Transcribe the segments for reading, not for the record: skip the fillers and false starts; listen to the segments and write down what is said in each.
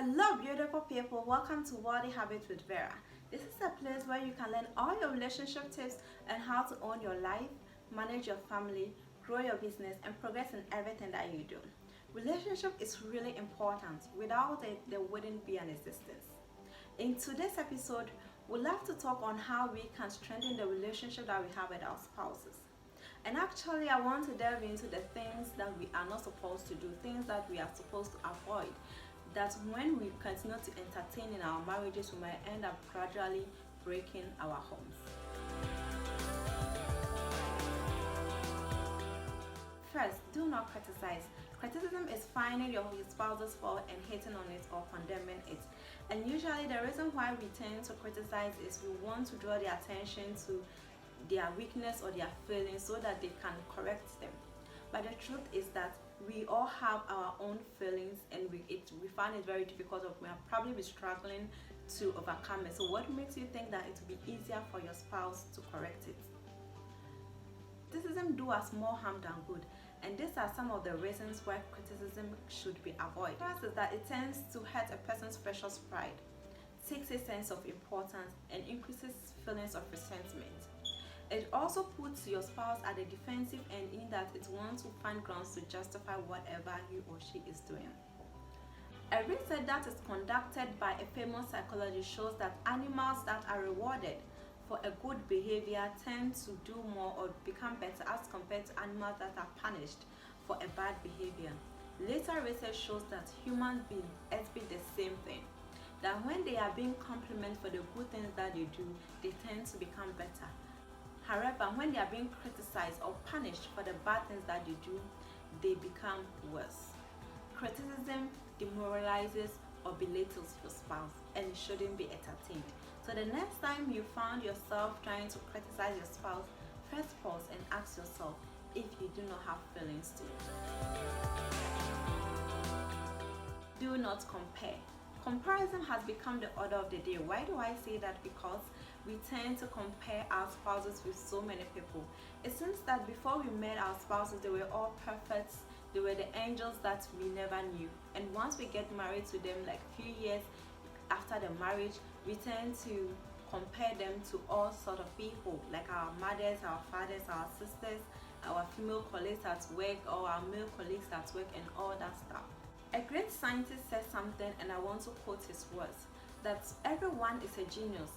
Hello beautiful people, welcome to Worthy Habits with Vera. This is a place where you can learn all your relationship tips and how to own your life, manage your family, grow your business and progress in everything that you do. Relationship is really important. Without it, there wouldn't be an existence. In today's episode, we'd love to talk on how we can strengthen the relationship that we have with our spouses. And actually, I want to delve into the things that we are not supposed to do, things that we are supposed to avoid. That when we continue to entertain in our marriages, we might end up gradually breaking our homes. First, do not criticize. Criticism is finding your spouse's fault and hating on it or condemning it. And usually the reason why we tend to criticize is we want to draw their attention to their weakness or their feelings so that they can correct them. But the truth is that we all have our own feelings and we find it very difficult, or we are probably be struggling to overcome it. So what makes you think that it will be easier for your spouse to correct it? Criticism do us more harm than good, and these are some of the reasons why criticism should be avoided. First is that it tends to hurt a person's precious pride, takes a sense of importance and increases feelings of resentment. It also puts your spouse at the defensive end, in that it wants to find grounds to justify whatever he or she is doing. A research that is conducted by a famous psychologist shows that animals that are rewarded for a good behavior tend to do more or become better as compared to animals that are punished for a bad behavior. Later research shows that human beings exhibit the same thing, that when they are being complimented for the good things that they do, they tend to become better. However, when they are being criticized or punished for the bad things that they do, they become worse. Criticism demoralizes or belittles your spouse, and it shouldn't be entertained. So the next time you found yourself trying to criticize your spouse, first pause and ask yourself if you do not have feelings too. Do not compare. Comparison has become the order of the day. Why do I say that? Because we tend to compare our spouses with so many people. It seems that before we met our spouses, they were all perfect. They were the angels that we never knew. And once we get married to them, like a few years after the marriage, we tend to compare them to all sort of people, like our mothers, our fathers, our sisters, our female colleagues at work, or our male colleagues at work, and all that stuff. A great scientist said something, and I want to quote his words, that everyone is a genius.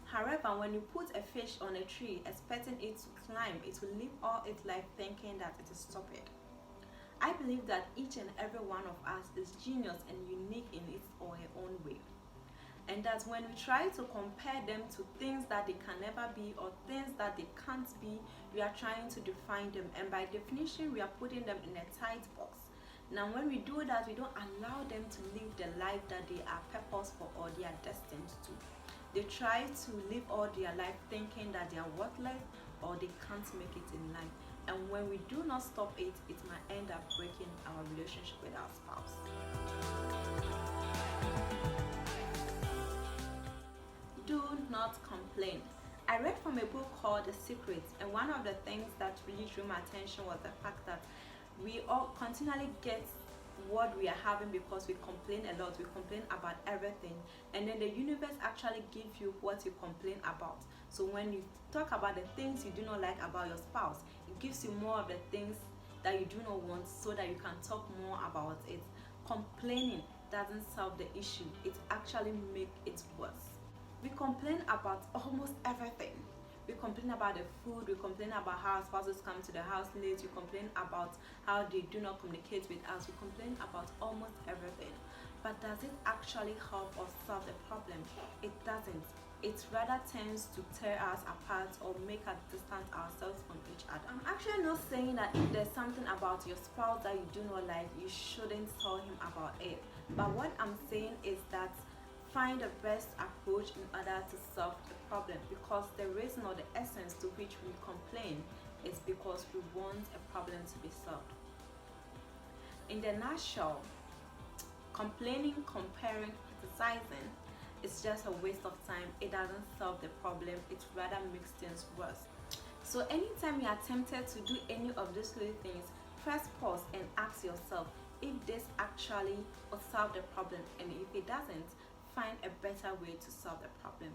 However, when you put a fish on a tree expecting it to climb, it will live all its life thinking that it is stupid. I believe that each and every one of us is genius and unique in its or her own way. And that when we try to compare them to things that they can never be or things that they can't be, we are trying to define them. And by definition, we are putting them in a tight box. Now, when we do that, we don't allow them to live the life that they are purposed for or they are destined to. They try to live all their life thinking that they are worthless or they can't make it in life. And when we do not stop it, it might end up breaking our relationship with our spouse. Do not complain. I read from a book called The Secret, and one of the things that really drew my attention was the fact that we all continually get what we are having because we complain a lot. We complain about everything, and then the universe actually gives you what you complain about. So when you talk about the things you do not like about your spouse, it gives you more of the things that you do not want, so that you can talk more about it. Complaining doesn't solve the issue, it actually makes it worse. We complain about almost everything. We complain about the food, we complain about how our spouses come to the house late, we complain about how they do not communicate with us, we complain about almost everything. But does it actually help or solve the problem? It doesn't. It rather tends to tear us apart or make us distance ourselves from each other. I'm actually not saying that if there's something about your spouse that you do not like, you shouldn't tell him about it. But what I'm saying is that find the best approach in order to solve the problem, because the reason or the essence to which we complain is because we want a problem to be solved. In the nutshell, complaining, comparing, criticizing is just a waste of time. It doesn't solve the problem, it rather makes things worse. So anytime you are tempted to do any of these little things, first pause and ask yourself if this actually will solve the problem, and if it doesn't, find a better way to solve the problem.